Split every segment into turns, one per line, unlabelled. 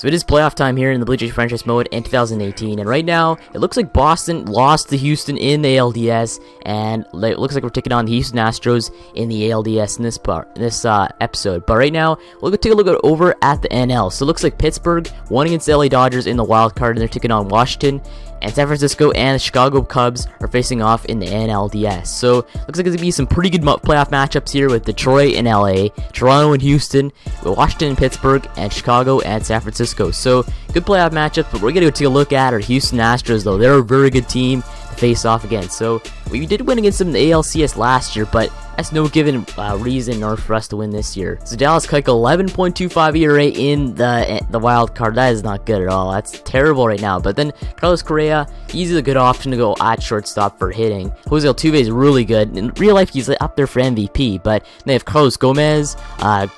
So it is playoff time here in the Blue Jays franchise mode in 2018, and right now it looks like Boston lost to Houston in the ALDS, and it looks like we're taking on the Houston Astros in the ALDS in this episode. But right now we'll take a look over at the NL. So it looks like Pittsburgh won against the LA Dodgers in the wild card, and they're taking on Washington. And San Francisco and the Chicago Cubs are facing off in the NLDS. So looks like there's going to be some pretty good playoff matchups here with Detroit and LA, Toronto and Houston, Washington and Pittsburgh, and Chicago and San Francisco. So good playoff matchups, but we're going to take a look at our Houston Astros, though. They're a very good team to face off against. So we did win against them in the ALCS last year, but that's no given reason or for us to win this year. So Dallas Keuchel, 11.25 ERA in the wild card. That is not good at all. That's terrible right now. But then Carlos Correa, he's a good option to go at shortstop for hitting. Jose Altuve is really good. In real life, he's up there for MVP. But they have Carlos Gomez,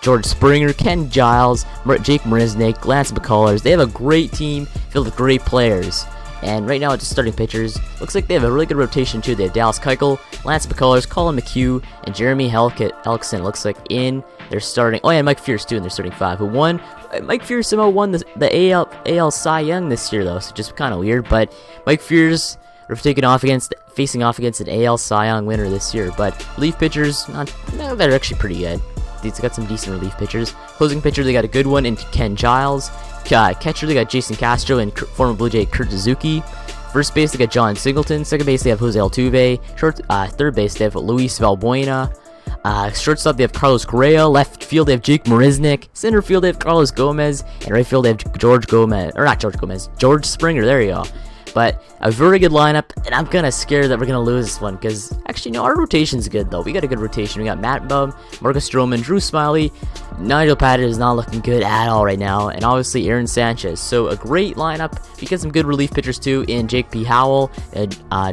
George Springer, Ken Giles, Jake Marisnick, Lance McCullers. They have a great team filled with great players. And right now, it's just starting pitchers. Looks like they have a really good rotation, too. They have Dallas Keuchel, Lance McCullers, Colin McHugh, and Jeremy Hellickson. Looks like in their starting. Oh, yeah, and Mike Fierce, too, in their starting five. Mike Fierce somehow won the AL Cy Young this year, though, so just kind of weird. But Mike Fierce facing off against an AL Cy Young winner this year. But relief pitchers, they're actually pretty good. They've got some decent relief pitchers. Closing pitcher, they got a good one in Ken Giles. Catcher, they got Jason Castro and former Blue Jay Kurt Suzuki. First base, they got John Singleton. Second base, they have Jose Altuve. Third base, they have Luis Valbuena. Shortstop, they have Carlos Correa. Left field, they have Jake Marisnick. Center field, they have Carlos Gomez. And right field, they have George Springer. There you go. But a very good lineup, and I'm kind of scared that we're going to lose this one, because actually, no, our rotation's good, though. We got a good rotation. We got Matt Bum, Marcus Stroman, Drew Smyly, Nigel Paget is not looking good at all right now, and obviously Aaron Sanchez. So a great lineup. We get some good relief pitchers, too, in Jake P. Howell,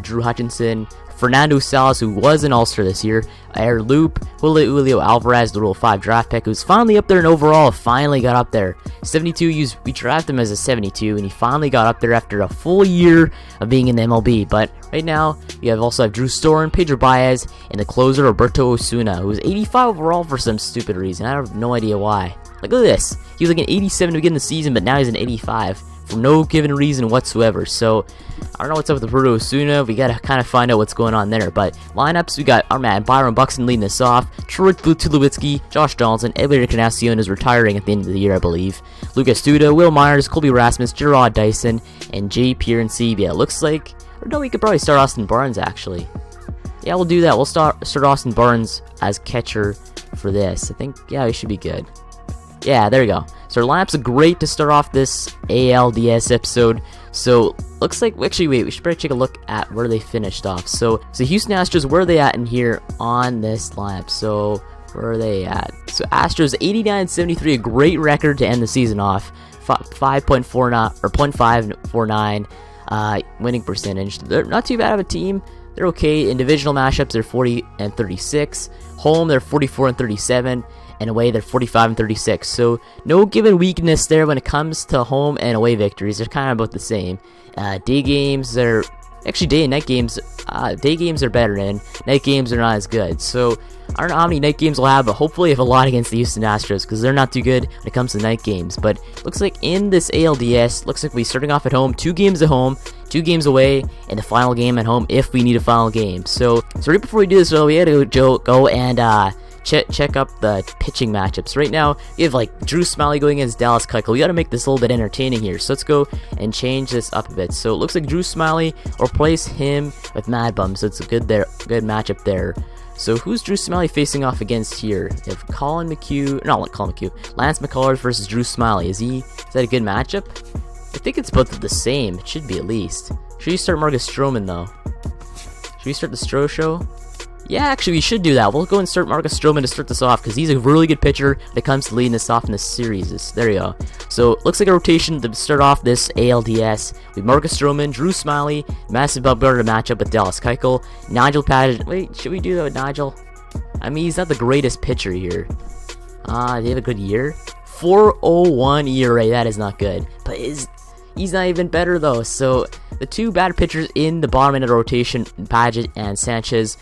Drew Hutchinson, Fernando Salas, who was an All-Star this year, Air Loop, Julio Alvarez, the Rule 5 draft pick, who's finally up there in overall, finally got up there. 72, we drafted him as a 72, and he finally got up there after a full year of being in the MLB. But right now, we also have Drew Storen, Pedro Baez, and the closer, Roberto Osuna, who's 85 overall for some stupid reason. I have no idea why. Like, look at this. He was like an 87 to begin the season, but now he's an 85 for no given reason whatsoever. So I don't know what's up with Roberto Osuna. We gotta kind of find out what's going on there. But lineups, we got our man Byron Buxton leading us off. Troy Tulowitzki, Josh Donaldson, Edwin Encarnacion is retiring at the end of the year, I believe. Lucas Duda, Will Myers, Colby Rasmus, Gerard Dyson, and J. Pierre Ncibia. It looks like, or no, we could probably start Austin Barnes actually. Yeah, we'll do that. We'll start Austin Barnes as catcher for this. I think, yeah, we should be good. Yeah, there we go. So our lineups are great to start off this ALDS episode. So looks like, actually wait, we should probably take a look at where they finished off. So Houston Astros, where are they at in here on this lineup? So where are they at? So Astros 89-73, a great record to end the season off. 5.49 or 0.549 winning percentage. They're not too bad of a team. They're okay in divisional matchups. They're 40-36. Home, they're 44-37. And away, they're 45-36. So no given weakness there when it comes to home and away victories. They're kind of about the same. Day games, they're actually day and night games. Day games are better, and night games are not as good. So I don't know how many night games we'll have, but hopefully have a lot against the Houston Astros, because they're not too good when it comes to night games. But looks like in this ALDS, looks like we're starting off at home, 2 games at home, 2 games away, and the final game at home if we need a final game. So right before we do this, we had to go and check up the pitching matchups. Right now, we have like Drew Smyly going against Dallas Keuchel. We got to make this a little bit entertaining here. So let's go and change this up a bit. So it looks like Drew Smyly, or replace him with Mad Bum. So it's a good matchup there. So who's Drew Smyly facing off against here? They have Lance McCullers versus Drew Smyly. Is that a good matchup? I think it's both the same. It should be at least. Should you start Marcus Stroman though? Should we start the Stro Show? Yeah, actually, we should do that. We'll go and start Marcus Stroman to start this off, because he's a really good pitcher when it comes to leading us off in this series. There you go. So, looks like a rotation to start off this ALDS with Marcus Stroman, Drew Smyly, massive bumper to match up with Dallas Keuchel, Nigel Paget. Wait, should we do that with Nigel? I mean, he's not the greatest pitcher here. Did he have a good year? 4.01 ERA, that is not good. But he's not even better, though. So, the 2 bad pitchers in the bottom end of the rotation, Paget and Sanchez.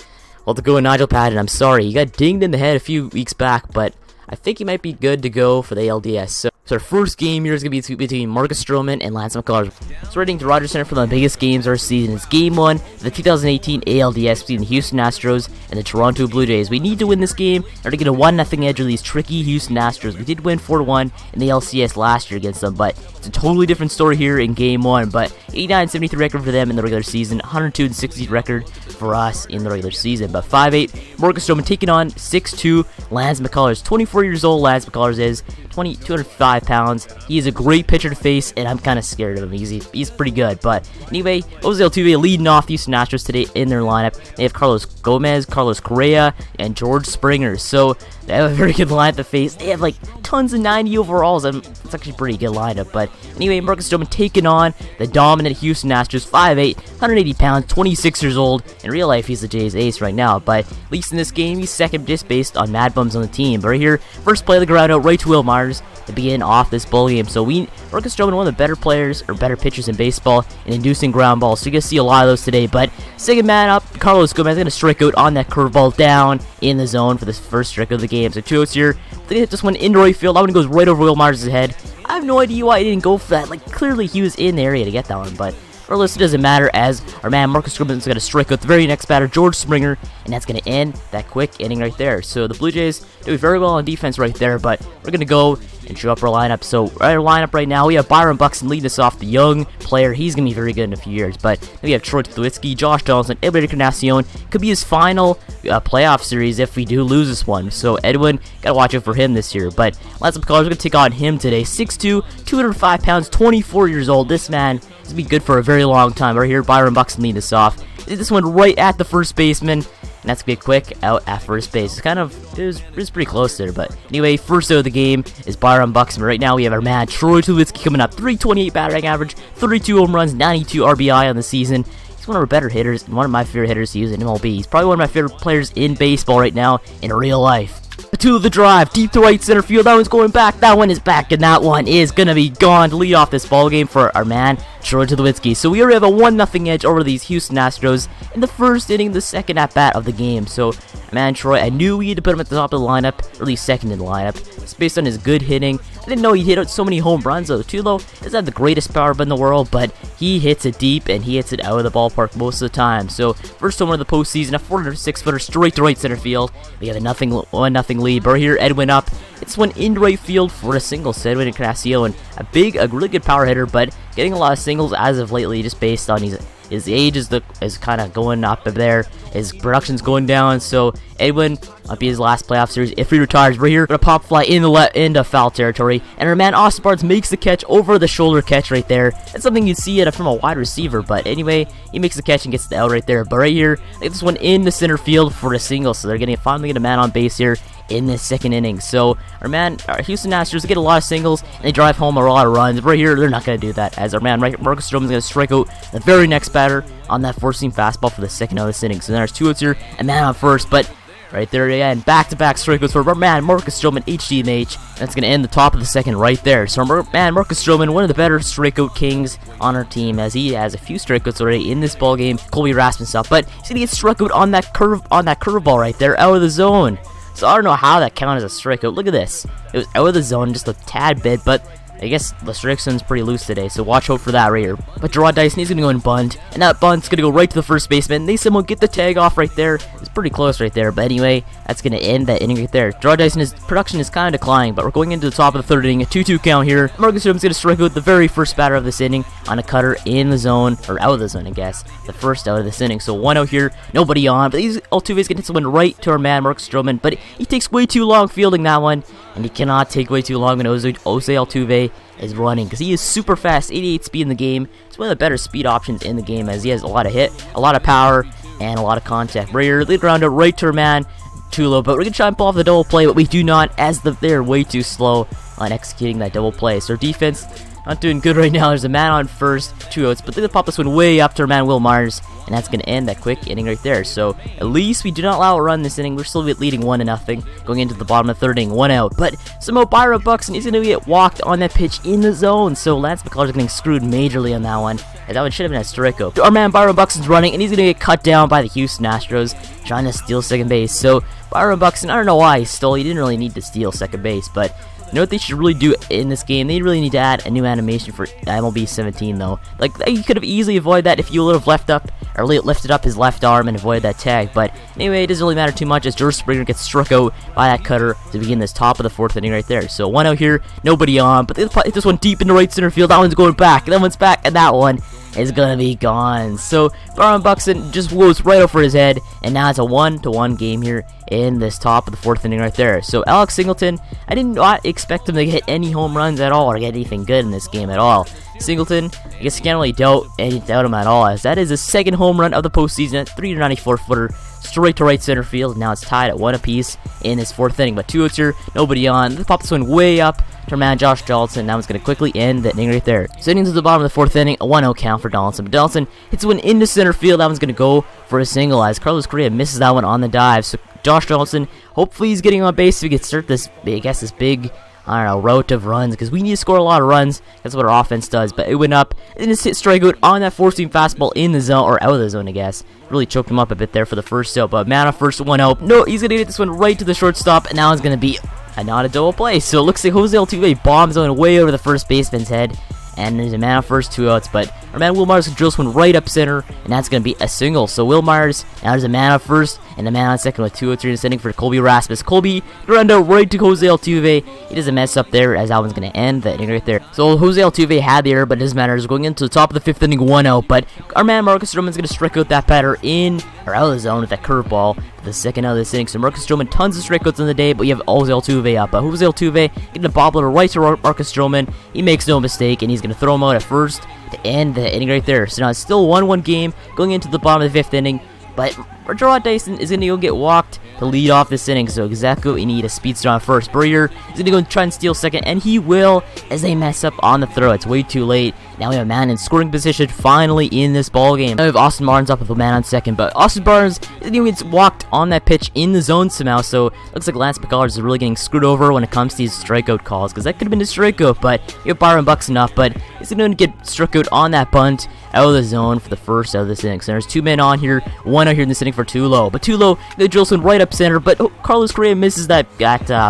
Well, to go with Nigel Paget, I'm sorry. He got dinged in the head a few weeks back, but I think he might be good to go for the ALDS. So our first game here is going to be between Marcus Stroman and Lance McCullers. So we're heading to Rogers Center for the biggest games of our season. It's Game 1 of the 2018 ALDS between the Houston Astros and the Toronto Blue Jays. We need to win this game in order to get a 1-0 edge of these tricky Houston Astros. We did win 4-1 in the LCS last year against them, but it's a totally different story here in Game 1. But 89-73 record for them in the regular season, 102-60 record for us in the regular season. But 5-8, Marcus Stroman taking on 6-2 Lance McCullers. 24 years old, Lance McCullers is 205 pounds. He is a great pitcher to face, and I'm kind of scared of him. He's pretty good. But anyway, Jose Altuve leading off the Houston Astros today in their lineup. They have Carlos Gomez, Carlos Correa, and George Springer. So they have a very good lineup to face. They have like tons of 90 overalls. It's actually a pretty good lineup. But anyway, Marcus Stroman taking on the dominant Houston Astros. 5'8", 180 pounds, 26 years old. In real life, he's the Jays' ace right now. But at least in this game, he's second just based on Mad Bums on the team. But right here, first play of the ground out right to Will Myers to begin off this ball game. So Marcus Stroman, one of the better players or better pitchers in baseball in inducing ground balls. So you're going to see a lot of those today. But second man up, Carlos Gomez going to strike out on that curveball down in the zone for this first strike of the game. So 2 outs here. They hit this one in right field. That one goes right over Will Myers' head. I have no idea why he didn't go for that. Like, clearly he was in the area to get that one. But regardless, it doesn't matter as our man Marcus Stroman is going to strike out the very next batter, George Springer, and that's going to end that quick inning right there. So the Blue Jays do very well on defense right there, but we're going to go and show up our lineup. So our lineup right now, we have Byron Buxton leading us off, the young player. He's going to be very good in a few years. But then we have Troy Tulowitzki, Josh Donaldson, Edwin Encarnacion. Could be his final playoff series if we do lose this one. So Edwin, got to watch out for him this year. But Lance McCullers, we're going to take on him today. 6'2", 205 pounds, 24 years old. This man is going to be good for a very long time. Right here, Byron Buxton leading us off. This one right at the first baseman. And that's going to be a quick out at first base. It was pretty close there. But anyway, first out of the game is Byron Buxton. Right now we have our man Troy Tulowitzki coming up. 328 batting average, 32 home runs, 92 RBI on the season. He's one of our better hitters and one of my favorite hitters to use in MLB. He's probably one of my favorite players in baseball right now in real life. To the drive, deep to right center field. That one's going back. That one is back, and that one is going to be gone to lead off this ball game for our man, Troy Tulowitzki. So we already have a 1-0 edge over these Houston Astros in the first inning, the second at-bat of the game. So, man, Troy, I knew we had to put him at the top of the lineup, or at least second in the lineup. It's based on his good hitting. I didn't know he hit out so many home runs, though. Tulo doesn't have the greatest power in the world, but he hits it deep, and he hits it out of the ballpark most of the time. So, first homer of the postseason, a 406-footer straight to right center field. We have a 1-0 lead. But here, Edwin up. It's one in right field for a single. Edwin Encarnacion, a really good power hitter, but getting a lot of singles as of lately, just based on his age is kind of going up there. His production's going down. So Edwin might be his last playoff series if he retires. Right here, gonna pop fly in the into foul territory, and our man Austin Barnes makes the catch, over the shoulder catch right there. That's something you'd see from a wide receiver, but anyway, he makes the catch and gets the out right there. But right here, they get this one in the center field for a single. So they're finally get a man on base here in this second inning. So our Houston Astros get a lot of singles and they drive home a lot of runs. Right here, they're not going to do that, as our man Marcus Stroman is going to strike out the very next batter on that four-seam fastball for the second out of this inning. So there's 2 outs here and man on first, but right there again, back-to-back strikeouts for our man Marcus Stroman, HDMH. That's going to end the top of the second right there. So our man Marcus Stroman, one of the better strikeout kings on our team, as he has a few strikeouts already in this ball game. Colby Rasmus up, but he's going to get struck out on that curveball right there, out of the zone. So I don't know how that counted as a strikeout. Look at this. It was out of the zone just a tad bit, but I guess the strike zone's pretty loose today, so watch out for that right here. But Gerard Dyson, he's going to go and bunt, and that bunt's going to go right to the first baseman. They somehow get the tag off right there. It's pretty close right there, but anyway, that's going to end that inning right there. Gerard Dyson, his production is kind of declining, but we're going into the top of the third inning, a 2-2 count here. Marcus Stroman's going to strike out the very first batter of this inning on a cutter in the zone, or out of the zone, I guess. The first out of this inning, so 1 out here, nobody on, but Altuve's going to hit someone right to our man Marcus Stroman, but he takes way too long fielding that one, and he cannot take way too long when Jose Altuve is running, because he is super fast, 88 speed in the game. It's one of the better speed options in the game, as he has a lot of hit, a lot of power, and a lot of contact. Right here, lead around it right to our man Tulo, but we're going to try and pull off the double play, but we do not, as they're way too slow on executing that double play. So our defense not doing good right now. There's a man on first, 2 outs, but they're gonna pop this one way up to our man Will Myers, and that's gonna end that quick inning right there. So at least we do not allow a run this inning. We're still leading 1-0 going into the bottom of the 3rd inning, 1 out. But somehow Byron Buxton is gonna get walked on that pitch in the zone. So Lance McCullers is getting screwed majorly on that one, as that one should have been a strikeout. Our man Byron Buxton's running, and he's gonna get cut down by the Houston Astros trying to steal second base. So Byron Buxton, I don't know why he stole. He didn't really need to steal second base, but you know what they should really do in this game? They really need to add a new animation for MLB 17, though. Like, he could have easily avoided that if you would have lifted up his left arm and avoided that tag. But anyway, it doesn't really matter too much as George Springer gets struck out by that cutter to begin this top of the 4th inning right there. So 1 out here, nobody on, but they hit this one deep into right center field. That one's going back, that one's back, and that one is gonna be gone. So Byron Buxton just goes right over his head, and now it's a 1-1 game here in this top of the 4th inning right there. So Alex Singleton, I did not expect him to hit any home runs at all or get anything good in this game at all. Singleton, I guess you can't really doubt him at all, as that is his 2nd home run of the postseason, 394-footer straight to right center field. Now it's tied at 1 apiece in this 4th inning, but 2 outs here, nobody on. They pop this one way up to our man Josh Donaldson. That one's going to quickly end the inning right there. So heading to the bottom of the 4th inning, a 1-0 count for Donaldson. But Donaldson hits one into center field. That one's going to go for a single, as Carlos Correa misses that one on the dive. So Josh Donaldson, hopefully he's getting on base so we can start this, this big, I don't know, route of runs, because we need to score a lot of runs. That's what our offense does. But it went up, and just hit strikeout on that 4-seam fastball in the zone, or out of the zone, I guess. Really choked him up a bit there for the first out, but man on first, 1 out. No, he's going to hit this one right to the shortstop, and now it's going to be not a double play. So it looks like Jose Altuve bombs going way over the first baseman's head, and there's a man on first, 2 outs, but our man Will Myers drills one right up center, and that's going to be a single. So Will Myers, now there's a man on first, and a man on second with 2 outs in this inning for Colby Rasmus. Colby, ground out right to Jose Altuve. He doesn't mess up there, as that one's going to end that inning right there. So Jose Altuve had the error, but it doesn't matter. He's going into the top of the 5th inning, 1 out, but our man Marcus Stroman's going to strike out that batter in, or out of the zone with that curveball for the 2nd out of this inning. So Marcus Stroman, tons of strikeouts in the day, but you have Jose Altuve up. But Jose Altuve getting a bobbler right to Marcus Stroman. He makes no mistake, and he's going to throw him out at first to end the inning right there. So now it's still 1-1 game going into the bottom of the 5th inning, but Gerard Dyson is going to go get walked to lead off this inning, so exactly what we need, a speedster on first. Breer is going to go and try and steal second, and he will, as they mess up on the throw. It's way too late. Now we have a man in scoring position finally in this ball game. Now we have Austin Barnes up with a man on second, but Austin Barnes gets walked on that pitch in the zone somehow, so looks like Lance McCullers is really getting screwed over when it comes to these strikeout calls, because that could have been a strikeout, but you have Byron Buxton up, but he's going to get struck out on that bunt out of the zone for the first out of this inning. So there's 2 men on here, 1 out here in this inning for Tulo, but Tulo drills one right up center, but Carlos Correa misses that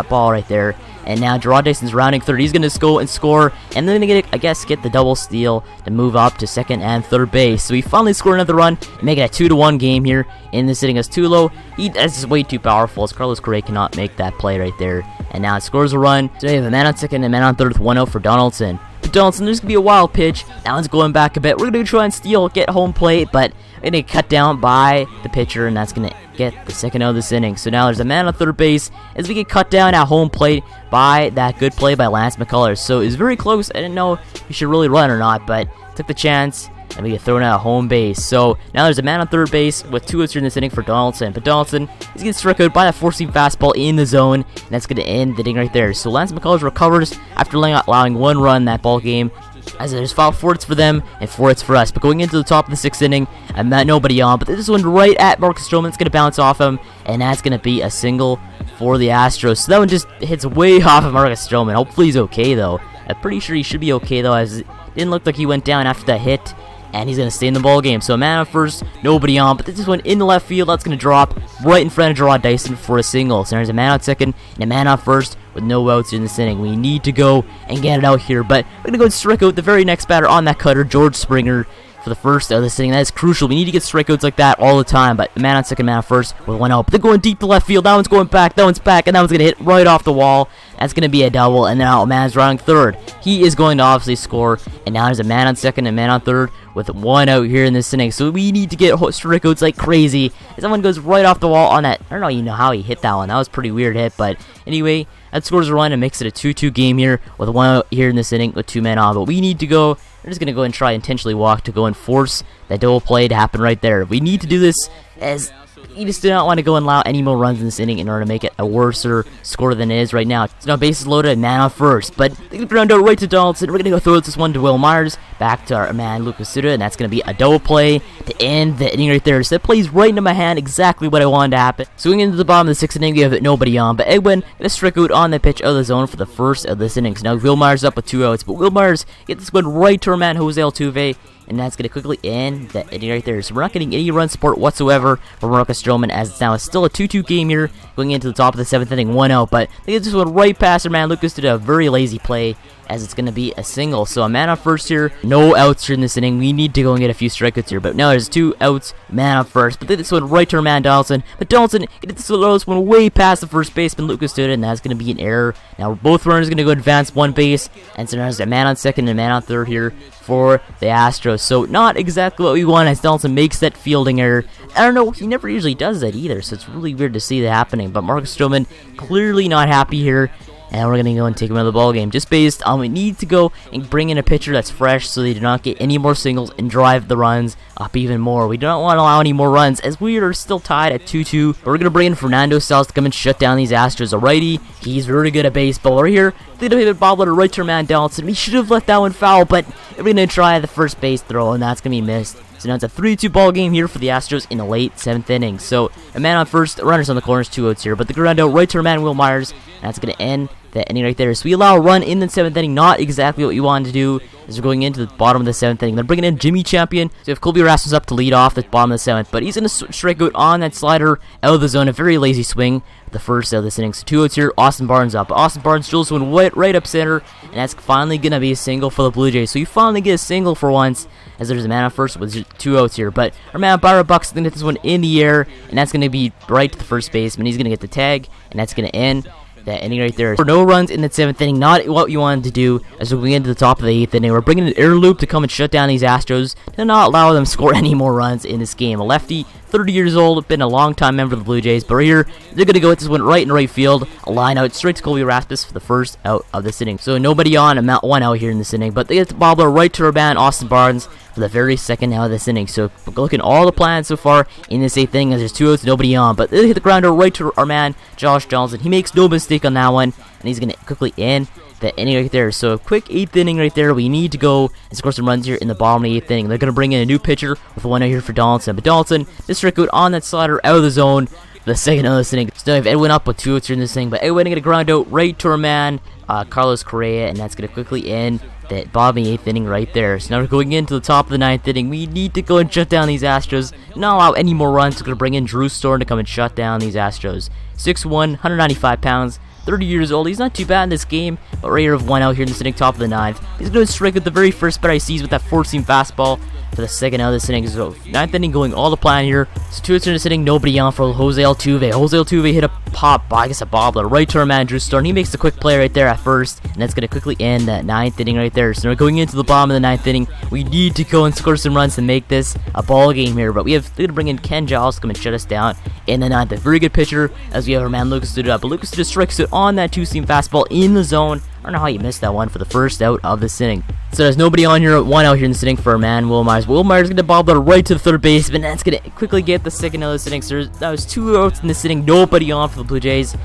ball right there. And now Gerard Dyson's rounding third. He's going to go and score, and then going to get the double steal to move up to second and third base. So he finally scored another run and make it a 2-1 game here in this inning as Tulo. That's just way too powerful, as Carlos Correa cannot make that play right there. And now it scores a run. So we have a man on second and a man on third with 1 out for Donaldson. But Donaldson, there's going to be a wild pitch. That one's going back a bit. We're going to try and steal, get home plate, but we're going to get cut down by the pitcher, and that's going to get the second out of this inning. So now there's a man on third base as we get cut down at home plate by that good play by Lance McCullers. So it was very close. I didn't know if he should really run or not, but took the chance, and we get thrown out at home base. So now there's a man on third base with 2 outs in this inning for Donaldson. But Donaldson is getting struck out by that 4-seam fastball in the zone, and that's going to end the inning right there. So Lance McCullers recovers after allowing 1 run in that ball game, as there's 4 hits for them and 4 hits for us. But going into the top of the 6th inning, I'm not nobody on, but this one right at Marcus Stroman. It's going to bounce off him, and that's going to be a single for the Astros. So that one just hits way off of Marcus Stroman. Hopefully he's okay, though. I'm pretty sure he should be okay, though, as it didn't look like he went down after that hit, and he's going to stay in the ball game. So a man on first, nobody on, but this one in the left field, that's going to drop right in front of Gerard Dyson for a single. So there's a man on second and a man on first with no outs in this inning. We need to go and get it out here, but we're going to go and strike out the very next batter on that cutter, George Springer, for the first out of this inning. That is crucial. We need to get strikeouts like that all the time, but the man on second, man on first with 1 out. But they're going deep to left field. That one's going back, that one's back, and that one's going to hit right off the wall. That's going to be a double, and now a man's rounding third. He is going to obviously score, and now there's a man on second and a man on third with 1 out here in this inning. So we need to get strikeouts like crazy. Someone goes right off the wall on that. I don't even know how he hit that one. That was a pretty weird hit, but anyway, that scores a run and makes it a 2-2 game here with 1 out here in this inning with 2 men on. But we need to go. We're just going to go and try intentionally walk to go and force that double play to happen right there. We need to do this as you just do not want to go and allow any more runs in this inning in order to make it a worser score than it is right now. So now bases loaded, man on first, but they get ground out right to Donaldson. We're going to go throw this one to Will Myers, back to our man Lucas Suda, and that's going to be a double play to end the inning right there. So that plays right into my hand, exactly what I wanted to happen. Swinging into the bottom of the 6th inning, we have nobody on, but Edwin going to strike out on the pitch out of the zone for the first of this inning. So now Will Myers up with 2 outs, but Will Myers gets this one right to our man Jose Altuve, and that's going to quickly end the inning right there. So we're not getting any run support whatsoever for Marcus Stroman, as it's now still a 2-2 game here, going into the top of the 7th inning, 1 out, but they get this one right past our man Lucas did a very lazy play, as it's going to be a single. So a man on first here, no outs here in this inning. We need to go and get a few strikeouts here, but now there's 2 outs, man on first, but they this one right to our man Donaldson, but Donaldson gets this one way past the first baseman Lucas did, and that's going to be an error. Now both runners going to go advance 1 base, and so there's a man on second and a man on third here for the Astros. So not exactly what we want, as Donaldson makes that fielding error. I don't know, he never usually does that either, so it's really weird to see that happening, but Marcus Stroman clearly not happy here. And we're going to go and take him out of the ball game, just based on we need to go and bring in a pitcher that's fresh so they do not get any more singles and drive the runs up even more. We do not want to allow any more runs, as we are still tied at 2-2. But we're going to bring in Fernando Salas to come and shut down these Astros. A righty, he's really good at baseball. Right here, they don't hit a bobble to right to our man Donaldson. We should have let that one foul, but we're going to try the first base throw, and that's going to be missed. So now it's a 3-2 ball game here for the Astros in the late 7th inning. So a man on first, runners on the corners, 2 outs here, but the ground out right to our man Will Myers, and that's going to end that inning right there. So we allow a run in the 7th inning, not exactly what we wanted to do, as we're going into the bottom of the 7th inning. They're bringing in Jimmy Champion, so we have Colby Rasmus up to lead off the bottom of the 7th, but he's going to strike out on that slider out of the zone, a very lazy swing, the first out of this inning. So 2 outs here, Austin Barnes up. Austin Barnes drills one right up center, and that's finally going to be a single for the Blue Jays. So you finally get a single for once, as there's a man on first with 2 outs here. But our man Byron Bucks is going to hit this one in the air, and that's going to be right to the first baseman. He's going to get the tag, and that's going to end that inning right there. For no runs in the 7th inning, not what you wanted to do, as we're going into the top of the 8th inning. We're bringing an air loop to come and shut down these Astros, to not allow them to score any more runs in this game. A lefty, 30 years old, been a long time member of the Blue Jays, but right here, they're going to go with this one right in right field, a line out straight to Colby Rasmus for the first out of this inning. So nobody on, a 1 out here in this inning, but they get the bobbler right to our man Austin Barnes for the very second out of this inning. So looking at all the plans so far in this 8th inning, as there's 2 outs, nobody on, but they hit the grounder right to our man Josh Donaldson. He makes no mistake on that one, and he's going to quickly end the inning right there. So a quick 8th inning right there. We need to go and score some runs here in the bottom of the 8th inning. They're going to bring in a new pitcher with 1 out here for Donaldson, but Donaldson just struck out on that slider out of the zone for the second out of this inning. So we have Edwin up with 2 outs here in this inning, but Edwin going to ground out right to our man Carlos Correa, and that's going to quickly end that bottom 8th inning right there. So now we're going into the top of the 9th inning. We need to go and shut down these Astros, not allow any more runs. We're going to bring in Drew Storm to come and shut down these Astros. 6'1", 195 pounds, 30 years old. He's not too bad in this game, but right here of 1 out here in the inning, top of the 9th. He's going to strike at the very first batter he sees with that 4-seam fastball for the second out of this inning. So 9th inning going all the plan here. So 2 outs in this inning, nobody on for Jose Altuve. Jose Altuve hit a pop, I guess a bobbler, right to our man Drew Storm. He makes the quick play right there at first, and that's going to quickly end that 9th inning right there. So we're going into the bottom of the 9th inning. We need to go and score some runs to make this a ball game here, but they're going to bring in Ken Giles to come and shut us down in the 9th. A very good pitcher, as we have our man Lucas Duda, but Lucas just strikes it on that 2-seam fastball in the zone. I don't know how you missed that one for the first out of this inning. So there's nobody on here, 1 out here in this inning for our man Will Myers. Will Myers going to bobble it right to the third baseman, and that's going to quickly get the second out of this inning. So that was 2 outs in this inning, nobody on for the Blue Jays.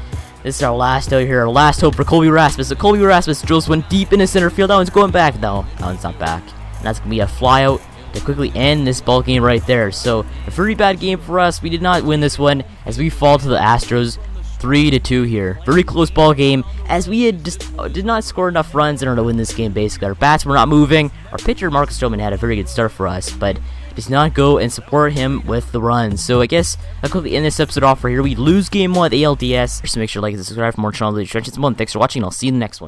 This is our last out here, our last hope for Colby Rasmus. So Colby Rasmus drills one deep into center field. That one's going back, though. That one's not back. And that's going to be a fly out to quickly end this ball game right there. So a very bad game for us. We did not win this one, as we fall to the Astros 3-2 here. Very close ball game, as we had just did not score enough runs in order to win this game. Basically, our bats were not moving. Our pitcher Marcus Stroman had a very good start for us, but does not go and support him with the runs. So I guess I'll quickly end this episode off right here. We lose game 1 at ALDS. So make sure to like and subscribe for more channel. Thanks for watching, and I'll see you in the next one.